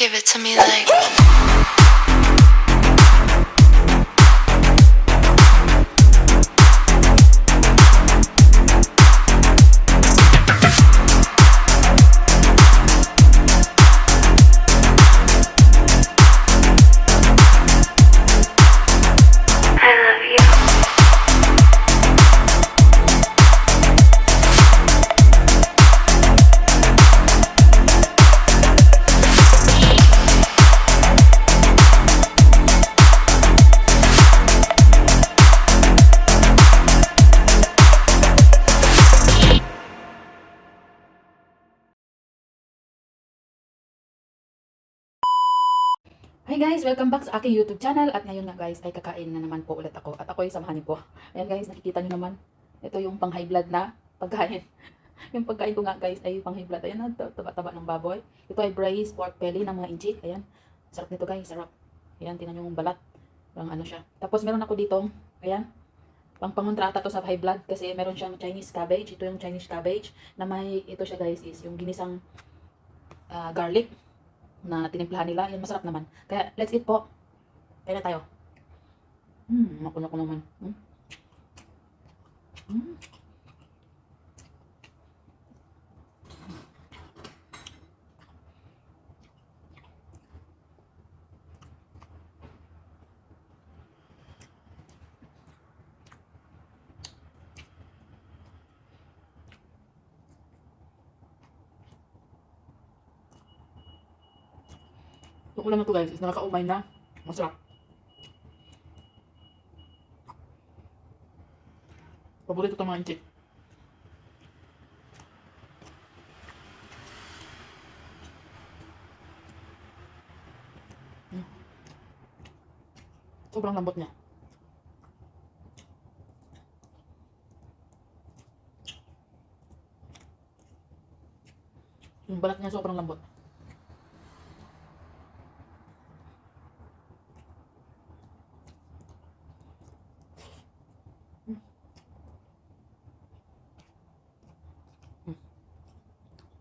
Give it to me like. I love you. Hi guys! Welcome back sa aking YouTube channel. At ngayon nga guys, ay kakain na naman po ulit ako. At ako ay samahan niyo po. Ayan guys, nakikita niyo naman. Ito yung pang high blood na pagkain. Yung pagkain ko nga guys ay pang high blood. Ayan na, taba-taba ng baboy. Ito ay braised pork belly ng mga inchik. Ayan. Sarap nito guys, sarap. Ayan, tingnan niyo yung balat. Parang ano siya. Tapos meron ako dito, ayan. Pang pangontrata to sa high blood kasi meron siyang Chinese cabbage. Ito yung Chinese cabbage na may, ito siya guys is yung ginisang garlic na tinimplahan nila. Yan, masarap naman. Kaya, let's eat po. Kaya na tayo. Naku naman. Ito ulam na to guys, is nakakaumay na. Masarap. Paborito itong mga inchik. Sobrang lambot niya. Yung balat niya sobrang lambot.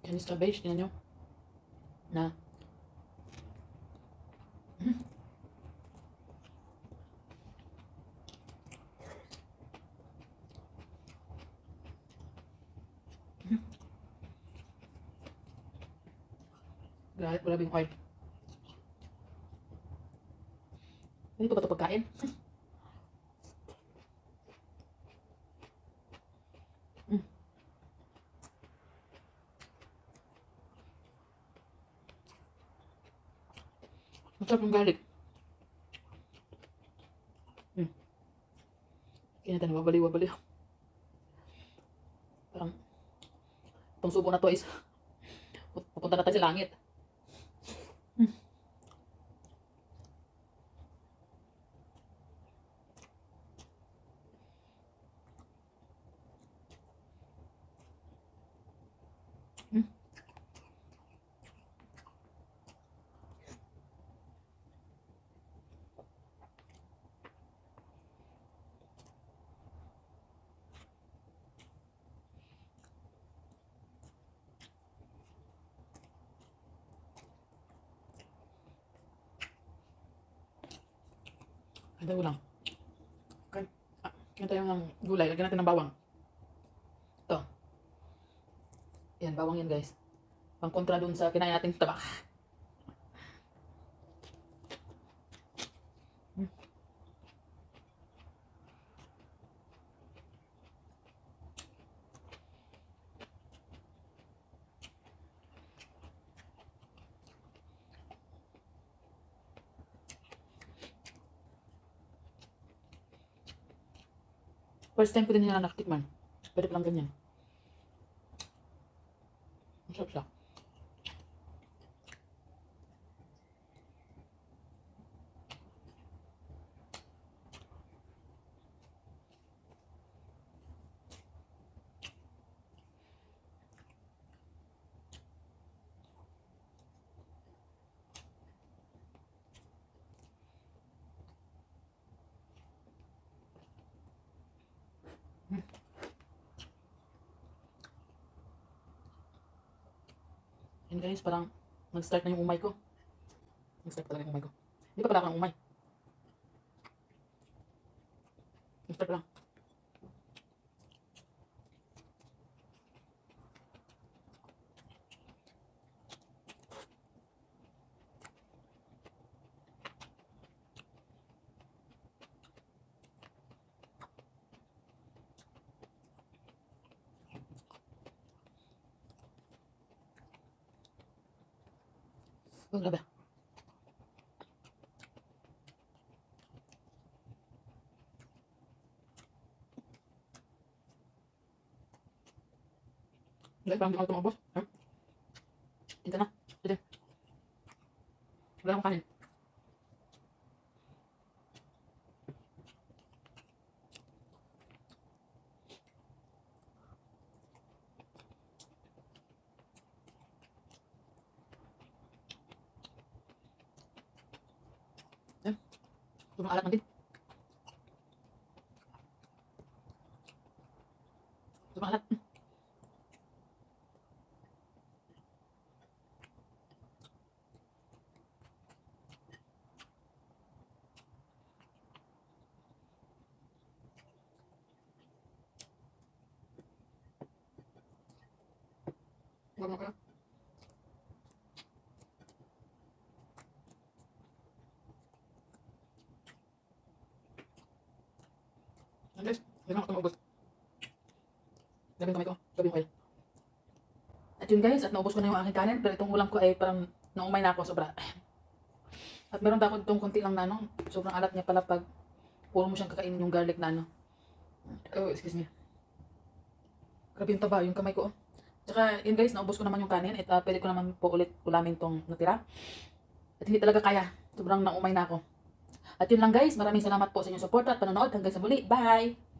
Chinese cabbage, tingnan nyo. Na. Grabe yung oil. Ganito ba ito pagkain? Masarap yung garlic. Kaya natin wabali-wabali. Parang itong subo na to is pupunta na tayo sa langit. Handa ko lang. Okay. Yan tayo ng gulay. Lagyan natin ng bawang. Ito. Yan, bawang yan guys. Pang kontra dun sa kinain nating tabak. First time ko din nila nakatikman. Pwede pa lang ganyan. Masarap siya. Yan guys, parang nag-start na yung umay ko. Ang sarap talaga yung umay ko. Hindi pa pala ako ng umay. Ang sarap lang. Oh, grabe. Guys, parang di ako tumabos. Ha? Ito na. Ito. Wala akong kanin. Yan. Sobrang alat na din. Sobrang alat. Sobrang alat. Yan guys. Hindi na ako tumabos. Gabi yung kamay ko. Gabi yung oil. At yun guys, at naubos ko na yung aking kanin. Pero itong ulam ko ay parang naumay na ako sobra. At meron pa ako itong konti lang na ano. Sobrang alat niya pala pag puro mo siyang kakainin yung garlic na ano. Oh, excuse me. Grabe yung taba, yung kamay ko. Tsaka yun guys, naubos ko naman yung kanin. At pwede ko naman po ulit ulamin tong natira. At hindi talaga kaya. Sobrang naumay na ako. At yun lang guys, maraming salamat po sa inyong support at panonood. Hanggang sa muli. Bye!